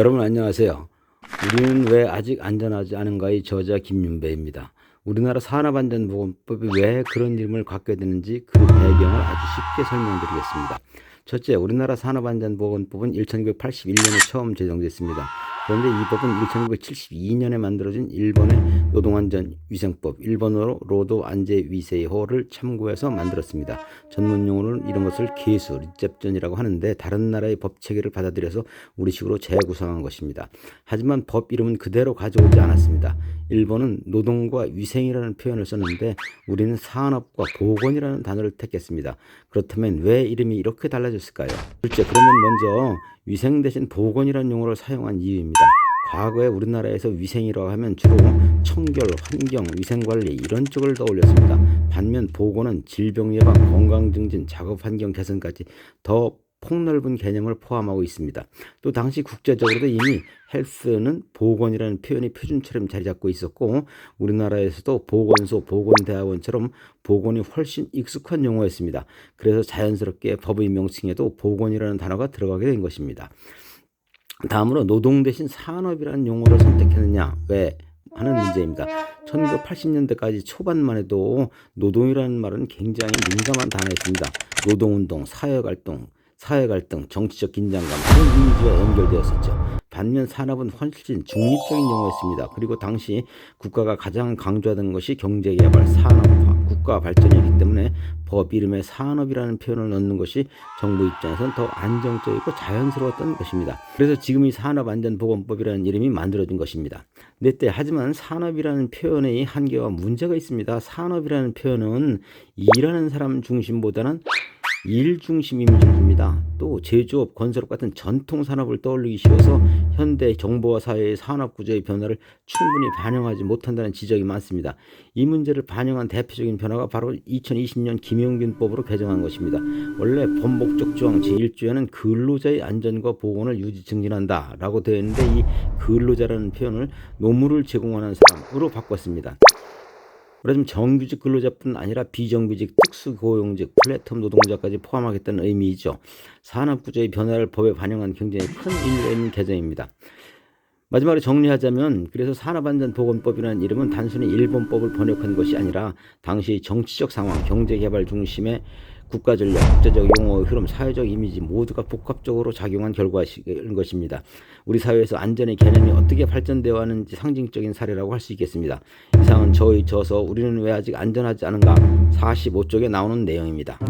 여러분 안녕하세요. 우리는 왜 아직 안전하지 않은가의 저자 김윤배입니다. 우리나라 산업안전보건법이 왜 그런 이름을 갖게 되는지 그 배경을 아주 쉽게 설명드리겠습니다. 첫째, 우리나라 산업안전보건법은 1981년에 처음 제정됐습니다. 그런데 이 법은 1972년에 만들어진 일본의 노동안전위생법, 일본어로 로도안제위세호를 참고해서 만들었습니다. 전문용어로는 이런 것을 개수, 리셉션이라고 하는데 다른 나라의 법 체계를 받아들여서 우리식으로 재구성한 것입니다. 하지만 법 이름은 그대로 가져오지 않았습니다. 일본은 노동과 위생이라는 표현을 썼는데 우리는 산업과 보건이라는 단어를 택했습니다. 그렇다면 왜 이름이 이렇게 달라졌을까요? 둘째, 그러면 먼저 위생 대신 보건이라는 용어를 사용한 이유입니다. 과거에 우리나라에서 위생이라고 하면 주로 청결, 환경, 위생관리 이런 쪽을 떠올렸습니다. 반면 보건은 질병 예방, 건강 증진, 작업 환경 개선까지 더 폭넓은 개념을 포함하고 있습니다. 또 당시 국제적으로도 이미 헬스는 보건이라는 표현이 표준처럼 자리 잡고 있었고 우리나라에서도 보건소, 보건대학원처럼 보건이 훨씬 익숙한 용어였습니다. 그래서 자연스럽게 법의 명칭에도 보건이라는 단어가 들어가게 된 것입니다. 다음으로 노동 대신 산업이라는 용어를 선택했느냐 왜 하는 문제입니다. 1980년대까지 초반만 해도 노동이라는 말은 굉장히 민감한 단어였습니다. 노동운동, 사회갈등, 정치적 긴장감 이런 이미지와 연결되었었죠. 반면 산업은 훨씬 중립적인 용어였습니다. 그리고 당시 국가가 가장 강조하던 것이 경제개발, 산업화, 국가 발전이기 때문에 법 이름에 산업이라는 표현을 넣는 것이 정부 입장에서는 더 안정적이고 자연스러웠던 것입니다. 그래서 지금 이 산업안전보건법이라는 이름이 만들어진 것입니다. 넷째, 하지만 산업이라는 표현의 한계와 문제가 있습니다. 산업이라는 표현은 일하는 사람 중심보다는 일 중심 이미지를 줍니다. 또 제조업, 건설업 같은 전통 산업을 떠올리기 쉬워서 현대 정보화 사회의 산업 구조의 변화를 충분히 반영하지 못한다는 지적이 많습니다. 이 문제를 반영한 대표적인 변화가 바로 2020년 김용균법으로 개정한 것입니다. 원래 법목적 조항 제1조에는 근로자의 안전과 보건을 유지 증진한다 라고 되어 있는데 이 근로자라는 표현을 노무를 제공하는 사람으로 바꿨습니다. 그래서 정규직 근로자뿐 아니라 비정규직, 특수고용직, 플랫폼 노동자까지 포함하겠다는 의미이죠. 산업구조의 변화를 법에 반영한 굉장히 큰 의미가 있는 개정입니다. 마지막으로 정리하자면 그래서 산업안전보건법이라는 이름은 단순히 일본법을 번역한 것이 아니라 당시 정치적 상황, 경제개발 중심의 국가전략, 국제적 용어의 흐름, 사회적 이미지 모두가 복합적으로 작용한 결과인 것입니다. 우리 사회에서 안전의 개념이 어떻게 발전되어 왔는지 상징적인 사례라고 할 수 있겠습니다. 이상은 저의 저서 우리는 왜 아직 안전하지 않은가 45쪽에 나오는 내용입니다.